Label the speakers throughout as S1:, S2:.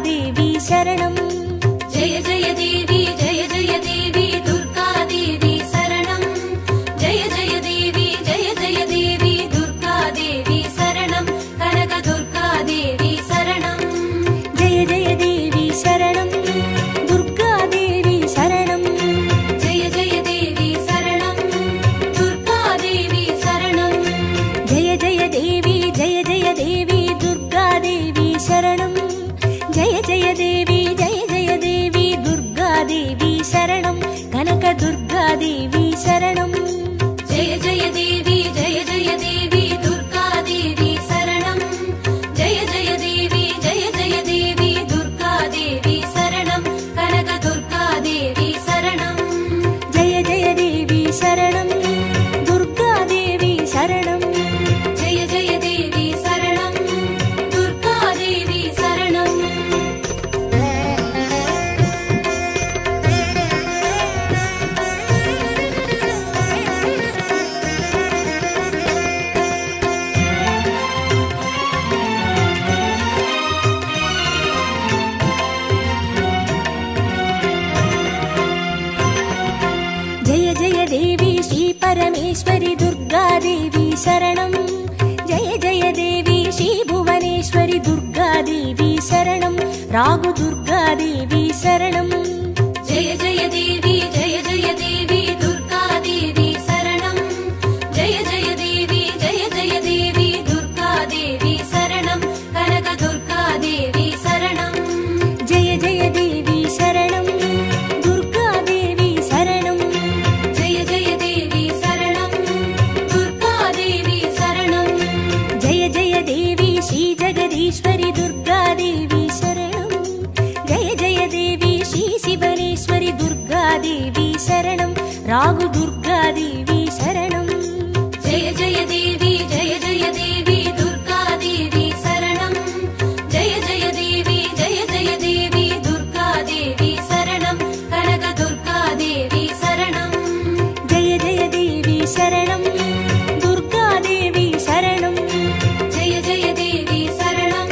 S1: देवी शरणं
S2: जय जय देवी जय जय देवी दुर्गा देवी शरणं जय जय देवी दुर्गा देवी शरणं कनक दुर्गा देवी शरणं
S1: जय जय देवी शरणं दुर्गा देवी शरणं
S2: जय जय देवी शरणं दुर्गा देवी शरणं
S1: जय जय देवी दुर्गा देवी शरणं जय जय देवी दुर्गा देवी शरणं कनक दुर्गा देवी शरणं
S2: जय जय देवी दुर्गा देवी शरणं जय जय देवी दुर्गा देवी शरणं कनक दुर्गा देवी शरणं
S1: जय जय देवी शरणं दुर्गा देवी शरणं
S2: जय जय देवी शरणं दुर्गा देवी शरणं
S1: जय जय देवी श्री परमेश्वरी दुर्गा देवी शरणं जय जय देवी श्री भुवनेश्वरी दुर्गा देवी शरणं रागु दुर्गा देवी शरणं
S2: जय जय देवी दुर्गा देवी शरणं जय जय देवी दुर्गा देवी शरणं कनक दुर्गा देवी शरणं
S1: जय जय देवी शरणं दुर्गा देवी शरणं
S2: जय जय देवी शरणं दुर्गा देवी शरणं
S1: जय जय देवी श्री जगदीश्वरी दुर्गा देवी शरणं जय जय देवी श्री शिवनेश्वरी दुर्गा देवी शरणं रागु दुर्गा देवी शरणं
S2: जय जय देवी दुर्गा देवी शरणं जय जय देवी दुर्गा देवी शरणं कनक दुर्गा देवी शरणं
S1: जय जय देवी शरणं दुर्गा देवी शरणं
S2: जय जय देवी शरणं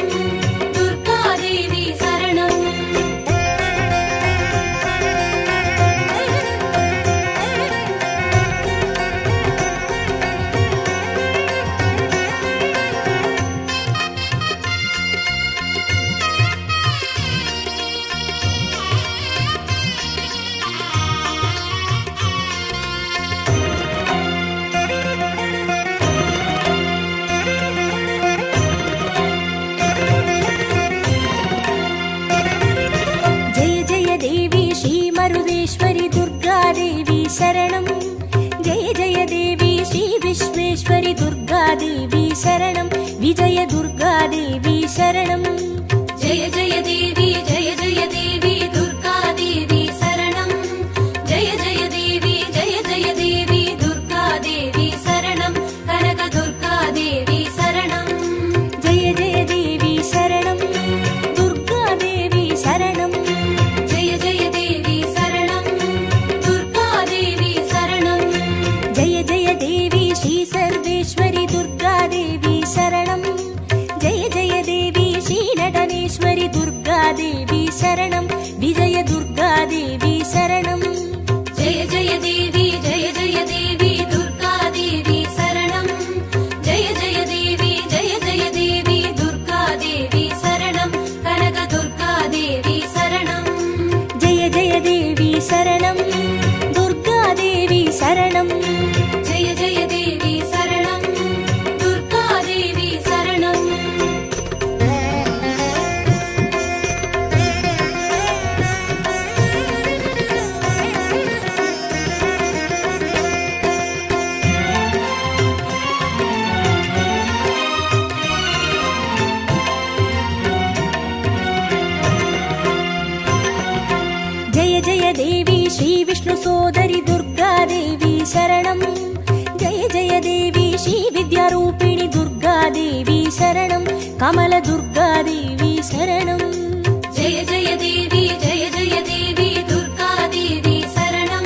S2: दुर्गा देवी शरणं
S1: जय जय देवी श्री मरुदेश्वरी दुर्गा देवी शरणं जय जय देवी श्री विश्वेश्वरी दुर्गा देवी शरणं विजय दुर्गा देवी शरणं
S2: जय जय देवी दुर्गा देवी शरणं जय जय देवी दुर्गा देवी शरणं कनक दुर्गा देवी शरणं
S1: जय जय देवी शरणं दुर्गा देवी शरणं
S2: जय जय देवी शरणं दुर्गा देवी शरणं
S1: जय जय देवी श्री सर्वेश्वरी दुर्गा देवी शरणं जय जय देवी श्री नटनेश्वरी दुर्गा देवी शरणं विजय दुर्गा देवी शरणं
S2: जय जय देवी दुर्गा देवी शरणं जय जय देवी दुर्गा देवी शरणं कनक दुर्गा देवी शरणं
S1: जय जय देवी शरणं दुर्गा देवी शरणं
S2: जय जय देवी शरणं दुर्गा देवी शरणं
S1: जय जय देवी श्री विष्णु सोदरी दुर्गा देवी शरणं जय जय देवी श्री विद्यारूपिणी दुर्गा देवी शरणं कमल दुर्गा देवी शरणं
S2: जय जय देवी दुर्गा देवी शरणं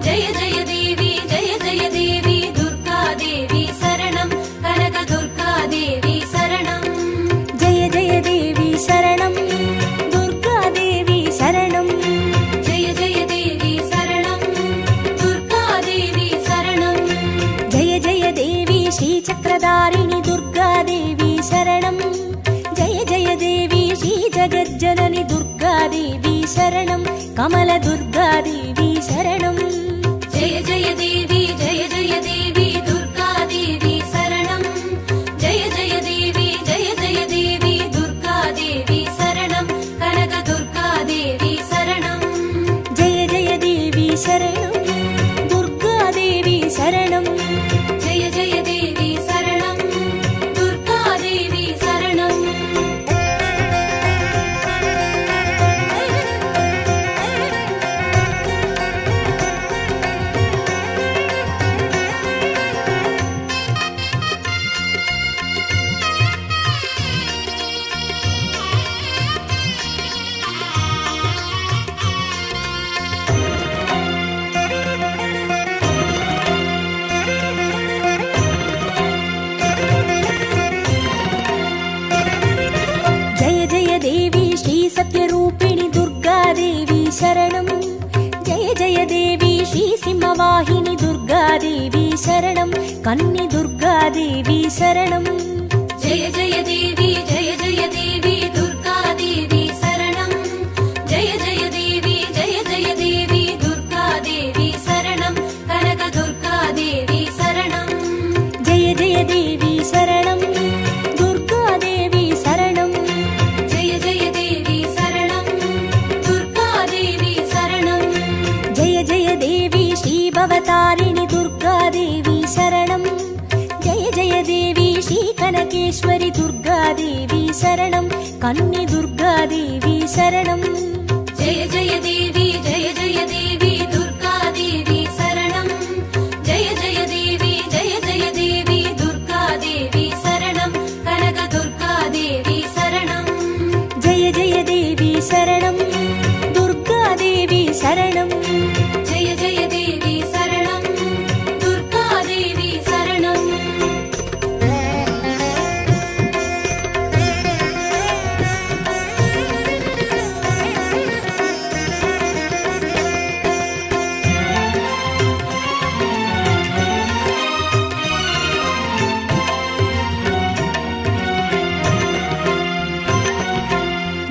S2: जय जय देवी दुर्गा देवी शरणं कनक दुर्गा देवी शरणं
S1: जय जय देवी शरणं शरणं कमलदुर्गादेवी शरणं
S2: जय जय देवी दुर्गादेवी शरणं जय जय देवी दुर्गादेवी शरणं कनकदुर्गादेवी शरणं
S1: जय जय देवी शरणं दुर्गादेवी शरणं
S2: जय जय देवी शरणं दुर्गादेवी शरणं
S1: देवी श्री सत्यरूपिणी दुर्गादेवी शरणं जय जय देवी श्री सिंहवाहिनी दुर्गादेवी शरणं कन्नी दुर्गादेवी शरणं
S2: जय जय देवी दुर्गादेवी शरणं जय जय देवी दुर्गादेवी शरणं कनकदुर्गादेवी शरणं
S1: जय जय देवी शरणं दुर्गादेवी शरणं
S2: जय जय देवी शरणं दुर्गादेवी शरणं
S1: जय जय देवी श्री भवतारिणी दुर्गादेवी शरणं जय जय देवी श्री कनकेश्वरी दुर्गादेवी शरणं कन्नी दुर्गादेवी शरणं
S2: जय जय देवी दुर्गादेवी शरणं जय जय देवी दुर्गादेवी शरणं कनकदुर्गादेवी शरणं
S1: जय जय देवी शरणं दुर्गादेवी शरणं
S2: जय जय देवी शरणं दुर्गादेवी शरणं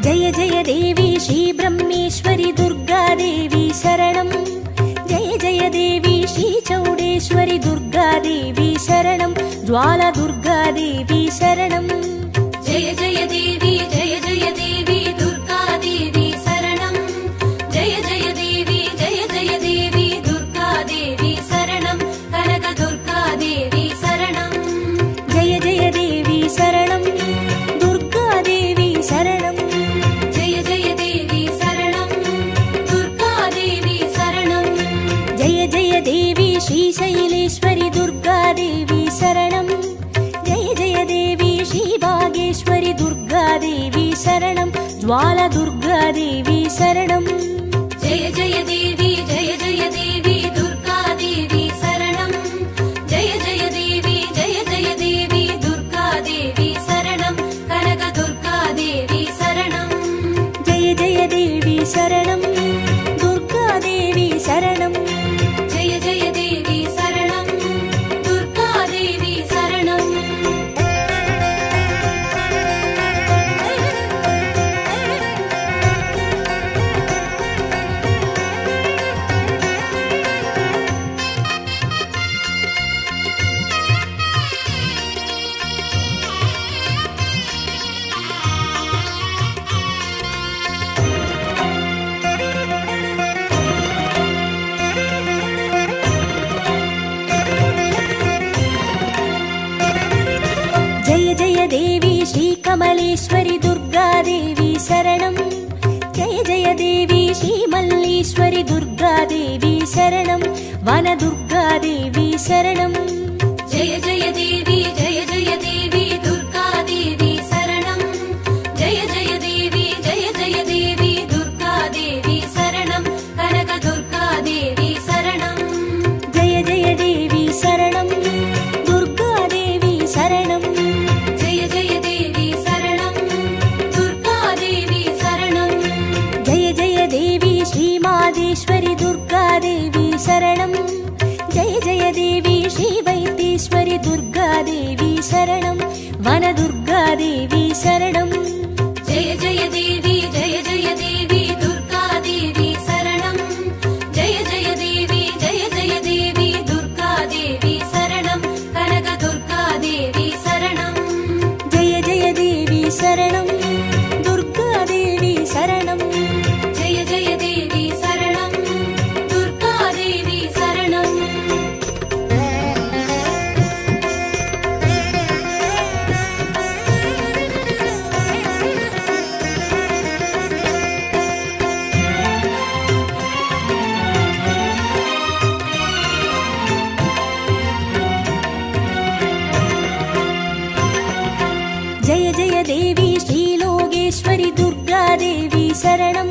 S1: जय जय देवी श्री ब्रह्मेश्वरी दुर्गादेवी शरणं जय जय देवी श्री चौडेश्वरी दुर्गादेवी शरणं ज्वाला दुर्गादेवी शरणं
S2: जय जय देवी दुर्गादेवी शरणं जय जय देवी दुर्गादेवी शरणं कनकदुर्गादेवी शरणं
S1: जय जय देवी शरणं दुर्गादेवी शरणं
S2: जय जय देवी शरणं दुर्गादेवी शरणं
S1: जय जय देवी श्रीशैलेश्वरी दुर्गादेवी शरणं जय जय देवी श्रीभागेश्वरी दुर्गादेवी शरणं ज्वाला दुर्गादेवी शरणं
S2: जय जय देवी दुर्गादेवी शरणं जय जय देवी दुर्गादेवी शरणं कनकदुर्गादेवी शरणं
S1: जय जय देवी शरणं दुर्गादेवी शरणं
S2: जय जय देवी शरणं दुर्गादेवी शरणं
S1: जय जय देवी श्री कमलेश्वरी दुर्गादेवी शरणं जय जय देवी श्री मल्लेश्वरी दुर्गादेवी शरणं वनदुर्गादेवी शरणं
S2: जय जय देवी दुर्गादेवी शरणं जय जय देवी दुर्गादेवी शरणं कनकदुर्गादेवी शरणं
S1: जय जय देवी शरणं दुर्गादेवी शरणं
S2: जय जय देवी शरणं दुर्गादेवी शरणं
S1: जय जय देवी श्रीमादेश्वरी दुर्गादेवी शरणं जय जय देवी श्रीवैद्येश्वरी दुर्गादेवी शरणं वनदुर्गादेवी शरणं
S2: जय जय देवी दुर्गादेवी
S1: शरणं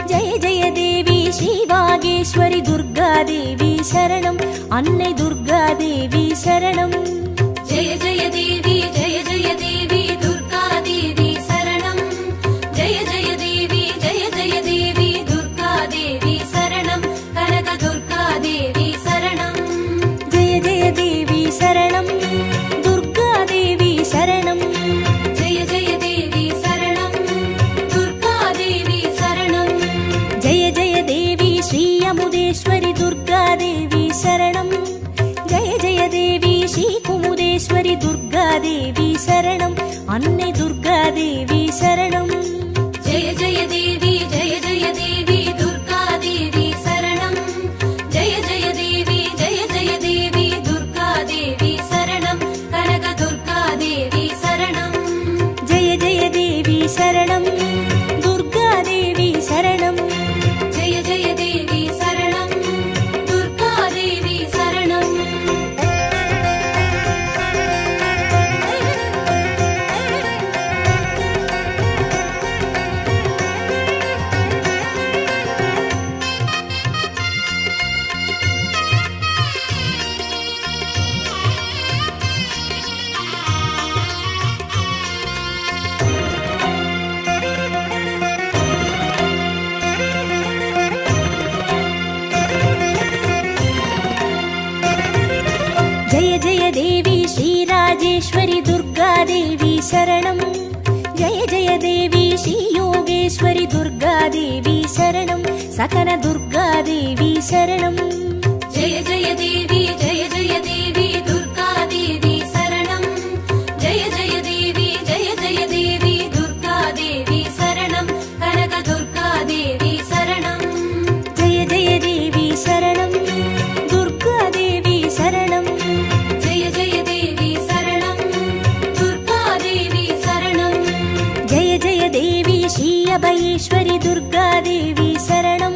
S1: जय जय देवी श्री वागेश्वरि दुर्गा देवी शरणं अन्नै दुर्गा देवी शरणं
S2: जय जय देवी दुर्गा देवी शरणं जय जय देवी दुर्गा देवी शरणं कनक दुर्गा देवी शरणं
S1: जय जय देवी शरणं दुर्गा देवी शरणं
S2: जय जय देवी शरणं दुर्गा देवी शरणं
S1: जय जय देवी श्री अमुदेश्वरि दुर्गा देवी शरणं जय जय देवी श्री कुमुदेश्वरि दुर्गा देवी शरणं अन्नै दुर्गा देवी शरणं
S2: जय जय देवी दुर्गा देवी शरणं जय जय देवी दुर्गा देवी शरणं कनक दुर्गा देवी शरणं
S1: जय जय देवी शरणं दुर्गा देवी शरणं
S2: जय जय देवी शरणं दुर्गा देवी शरणं
S1: जय जय देवी श्री राजेश्वरि दुर्गा देवी शरणं जय जय देवी श्री योगेश्वरि दुर्गा देवी शरणं सकल दुर्गा देवी शरणं
S2: जय जय देवी दुर्गा देवी शरणं जय जय देवी दुर्गा देवी शरणं कनक दुर्गा देवी शरणं
S1: जय जय देवी शरणं दुर्गा देवी शरणं
S2: जय जय देवी शरणं दुर्गा देवी शरणं
S1: जय जय देवी श्री अभयेश्वरि दुर्गा देवी शरणं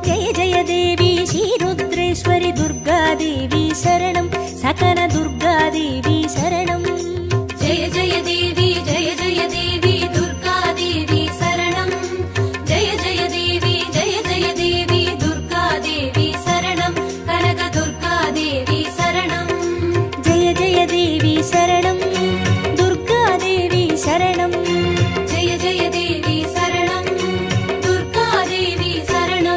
S1: जय जय देवी श्री रुद्रेश्वरि दुर्गा देवी शरणं सकल दुर्गा देवी शरणं
S2: जय जय देवी दुर्गा देवी शरणं जय जय देवी दुर्गा देवी शरणं कनक दुर्गा देवी शरणं
S1: जय जय देवी शरणं दुर्गा देवी शरणं
S2: जय जय देवी शरणं दुर्गा देवी शरणं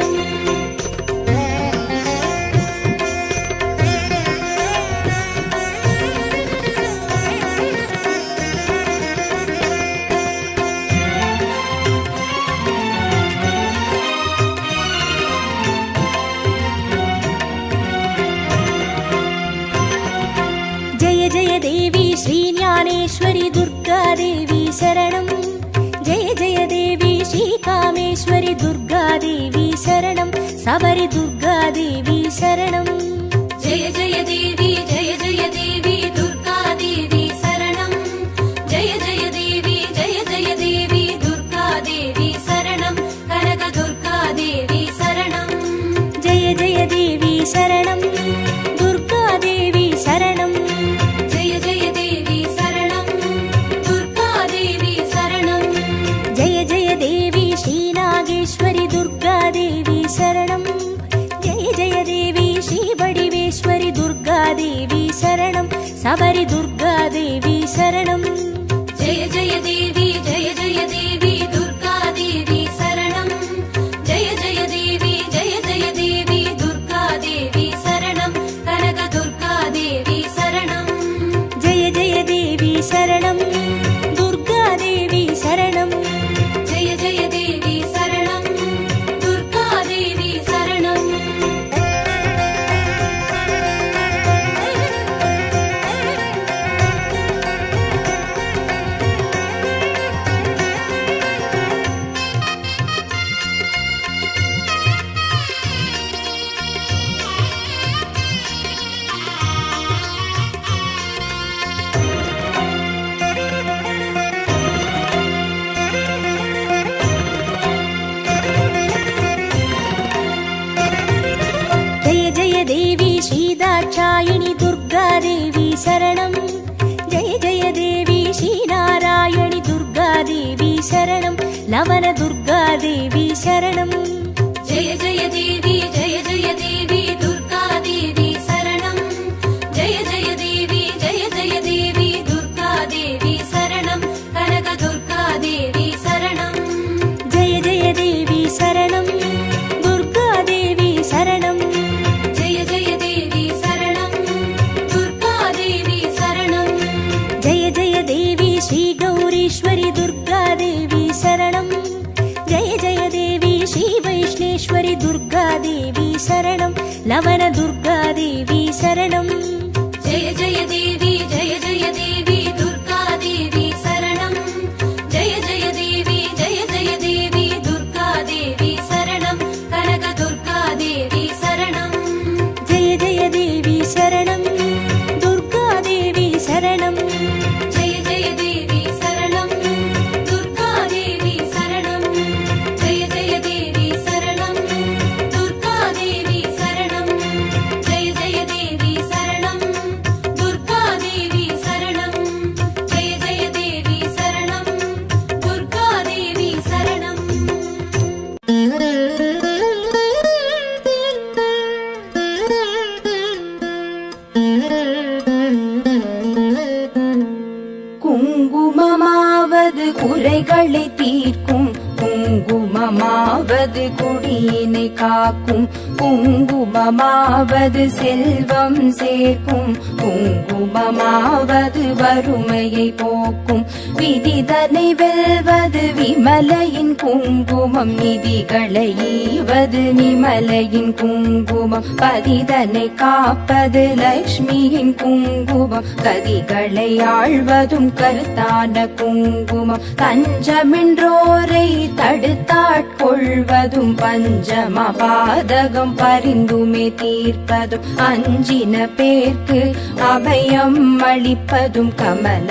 S1: जय जय देवी श्री ज्ञानेश्वरि दुर्गा देवी शरणं जय जय देवी श्री कामेश्वरि दुर्गा देवी शरणं सबरि दुर्गा देवी शरणं
S2: जय जय देवी दुर्गा देवी शरणं जय जय देवी दुर्गा देवी शरणं कनक दुर्गा देवी शरणं
S1: जय जय देवी शरणं दुर्गा देवी शरणं
S2: जय जय देवी शरणं दुर्गा देवी शरणं
S1: जय जय देवी श्री नागेश्वरि दुर्गा देवी शरणं जय जय देवी श्री वडिवेश्वरि दुर्गा देवी शरणं सबरि दुर्गा देवी शरणं
S2: जय जय देवी दुर्गा देवी शरणं जय जय देवी दुर्गा देवी शरणं कनक दुर्गा देवी शरणं
S1: जय जय देवी शरणं दुर्गा देवी शरणं
S2: जय जय देवी शरणं दुर्गा देवी शरणं
S1: देवी श्री दाक्षायिणी दुर्गा देवी शरणं जय जय देवी श्री नारायणी दुर्गा देवी शरणं लवन दुर्गा देवी शरणम्
S2: जय जय देवी दुर्गा देवी शरणम् जय जय देवी दुर्गा देवी शरणम् कनक दुर्गा देवी शरणम्
S1: जय जय देवी शरणम् दुर्गा देवी शरणम्
S2: जय जय देवी शरणम् दुर्गा देवी शरणम्
S1: जय जय देवी श्री गौरीश्वरी दुर्गा देवी शरणम् जय जय देवी श्री वैष्णेश्वरी दुर्गा देवी शरणम् लवन दुर्गा देवी शरणम्
S2: जय जय देवी दुर्गा देवी शरणम् जय जय देवी दुर्गा देवी शरणम् कनक दुर्गा देवी शरणम्
S1: जय जय देवी शरणम् दुर्गा देवी शरणम्
S2: जय जय देवी शरणम् दुर्गा देवी शरणम् जय जय देवी शरणम् दुर्गा देवी शरणम् जय जय देवी शरणम् दुर्गा देवी शरणम् जय जय देवी शरणम् दुर्गा देवी शरणम्
S3: குங்குமமாவது குறைகளை தீர்க்கும் குங்குமமாவது குடியினை காக்கும் குங்குமமாவது செல்வம் சேர்க்கும் குங்குமமாவது வறுமையை போக்கும் விதிதனை வெல்வது விமலையின் குங்குமம் நிதிகளை ஈவது நிமலையின் குங்குமம் பதிதனை காப்பது லக்ஷ்மியின் குங்குமம் கதிகளை ஆழ்வதும் கருத்தான குங்குமம் தஞ்சமென்றோரை தடுத்தாட்கொள்வதும் பஞ்சம பாதகம் பரிந்துமே தீர்ப்பதும் அஞ்சின பேர்க்கு அபயம் அளிப்பதும் கமல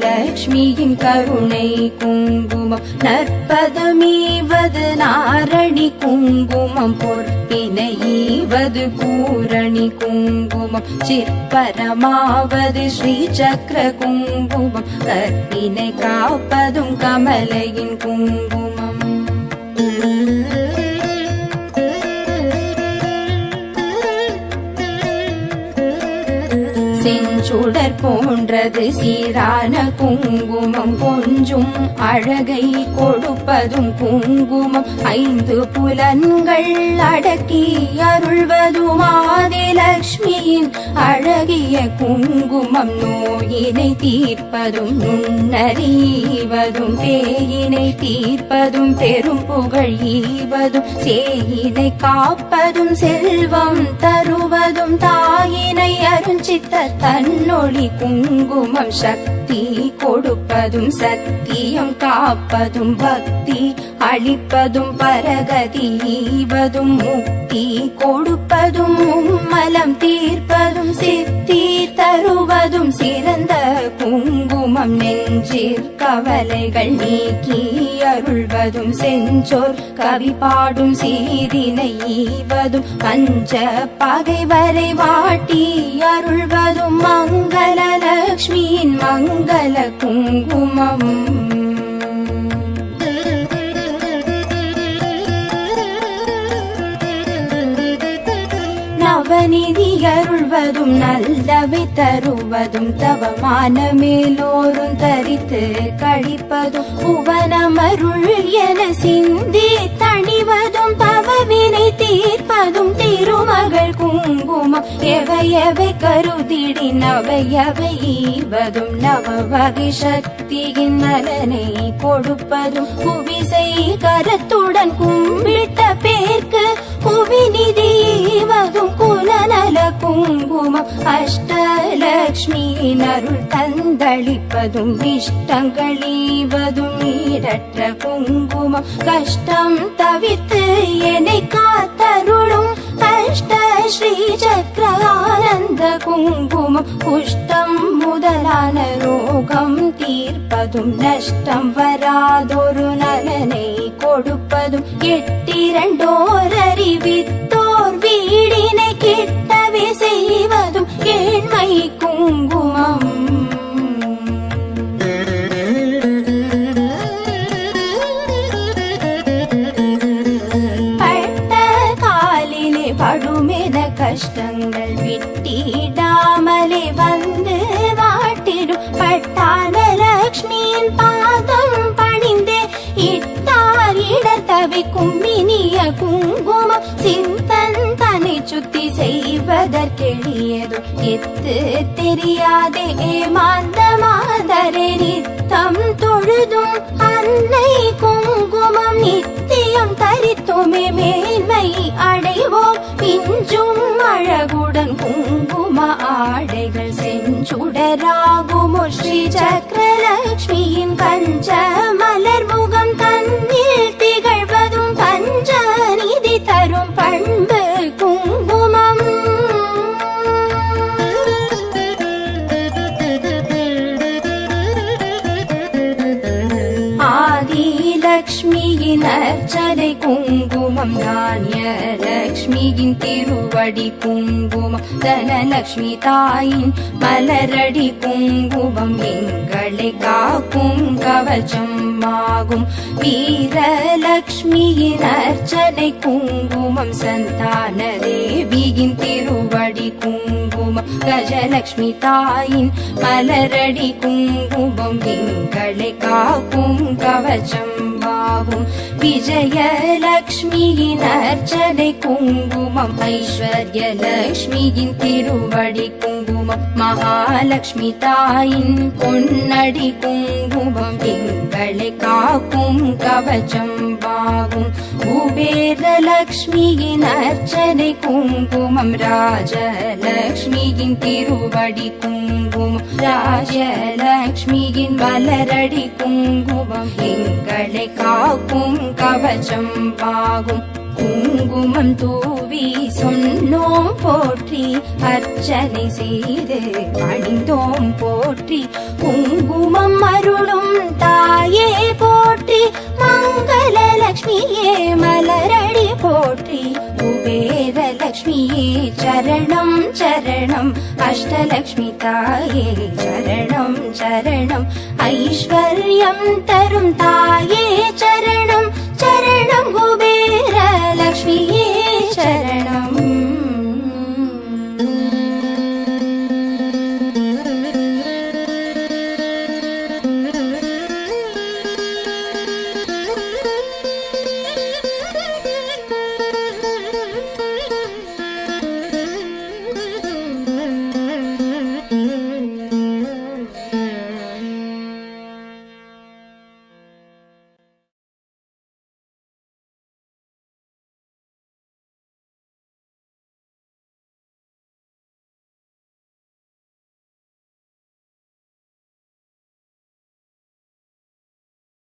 S3: லக்ஷ்மியின் கருணை குங்குமம் நற்பதமீவது நாரணி குங்குமம் பொற்பினை ஈவது பூரணி குங்குமம் சிற்பரமாவது ஸ்ரீ சக்கர குங்குமம் கற்பினை காப்பதும் கமலையின் குங்குமம் செஞ்சுடர் போன்றது சீரான குங்குமம் கொஞ்சும் அழகை கொடுப்பதும் குங்குமம் ஐந்து புலன்கள் அடக்கி அருள்வதும் ஆதிலக்ஷ்மியின் அழகிய குங்குமம் நோயினை தீர்ப்பதும் நுண்ணறிவதும் பேயினை தீர்ப்பதும் பெரும் புகழ் ஈவதும் சேயினை காப்பதும் செல்வம் தருவதும் தாயினை அருஞ்சித்த தன்னொளி குங்குமம் சக்தி கொடுப்பதும் சத்தியம் காப்பதும் பக்தி அளிப்பதும் பரகதி ஈவதும் முக்தி கொடுப்பதும் மும்மலம் தீர்ப்பதும் சித்தி தருவதும் சிறந்த குங்குமம் நெஞ்சிற் கவலைகள் நீக்கி அருள்வதும் செஞ்சோர் கவி பாடும் சீரினை ஈவதும் பஞ்ச பகைவரை வாட்டி அருள்வதும் மங்கள லக்ஷ்மியின் மங்கள குங்குமம் நவநிதி அருள்வதும் நல்லவை தருவதும் தவமான மேலோரும் தரித்து கழிப்பதும் புவனமருள் என சிந்தி தணிவதும் பவவினை தீர்ப்பதும் திருமகள் குங்குமம் எவை கருதிடி நவையவை ஈவதும் நவ வகை சக்தியின் நலனை கொடுப்பதும் புவிசை கரத்துடன் கும்பிட்ட பேர்க்கு புவிநிதி ஈவதும் குலநல குங்குமம் அஷ்டலக்ஷ்மியின் அருள் தந்தளிப்பதும் இஷ்டங்கள் ஈவதும் ஈடற்ற குங்குமம் கஷ்டம் தவிர்த்து என்னை காத்தருளும் அஷ்ட ஸ்ரீ சக்கர ஆனந்த குங்குமம் குஷ்டம் முதலான ரோகம் தீர்ப்பதும் நஷ்டம் வராதொரு நலனை கொடுப்பதும் எட்டிரண்டோர் அறிவித்தோர் வீடினை கிட்டவே செய்வதும் ஏழ்மை குங்குமம் வருமென கஷ்டங்கள் விட்டிடாமலே வந்து வாட்டிடும் பட்டான லக்ஷ்மியின் பாதம் பணிந்தே இட்டார் இடர் தவிக்கும் இனிய குங்குமம் சிந்தன் தன்னை சுத்தி செய்வதற்கெளியதோ எத்து தெரியாதே ஏமாந்த மாதரே நித்தம் தொழுதும் அன்னை குங்குமம் நித்தியம் தரித்துமே மேன்மை அடைவோம் பிஞ்சும் அழகுடன் குங்கும ஆடைகள் செஞ்சுடராகுமோ ஸ்ரீ சக்கரலக்ஷ்மியின் கஞ்ச மலர் முகம் தன்னில் திகழ்வதும் பஞ்ச நிதி தரும் பண்பு குங்குமம் ஆதிலக்ஷ்மியின் அர்ச்சனை குங்குமம் தானிய லக்ஷ்மியின் திருவடி குங்குமம் தனலக்ஷ்மி தாயின் மலரடி குங்குமம் எங்களை காக்கும் கவச்சம் ஆகும் வீரலக்ஷ்மியின் அர்ச்சனை குங்குமம் சந்தான தேவியின் திருவடி குங்குமம் கஜலக்ஷ்மி தாயின் மலரடி குங்குமம் எங்களை காக்கும் கவச்சம் ஆகும் விஜயலக்ஷ்மியின் அர்ச்சனை குங்குமம் ஐஸ்வர்யலக்ஷ்மியின் திருவடி குங்குமம் மகாலட்சுமி தாயின் பொன்னடி குங்குமம் எங்களை காக்கும் கவச்சம் ஆகும் குபேரலக்ஷ்மியின் அர்ச்சனை குங்குமம் ராஜலக்ஷ்மியின் திருவடி குங்குமம் ராஜலக்ஷ்மியின் மலரடி குங்குமம் எங்களை காக்கும் கவச்சம் ஆகும் குங்குமம் தூவி சொன்னோம் போற்றி அர்ச்சனை செய்து பணிந்தோம் போற்றி குங்குமம் அருளும் தாயே போற்றி மங்களலக்ஷ்மியே மலரடி போற்றி குபேரலக்ஷ்மியே சரணம் சரணம் அஷ்டலக்ஷ்மி தாயே சரணம் சரணம் ஐஸ்வர்யம் தரும் தாயே சரணம் சரணம் குபேரலக்ஷ்மியே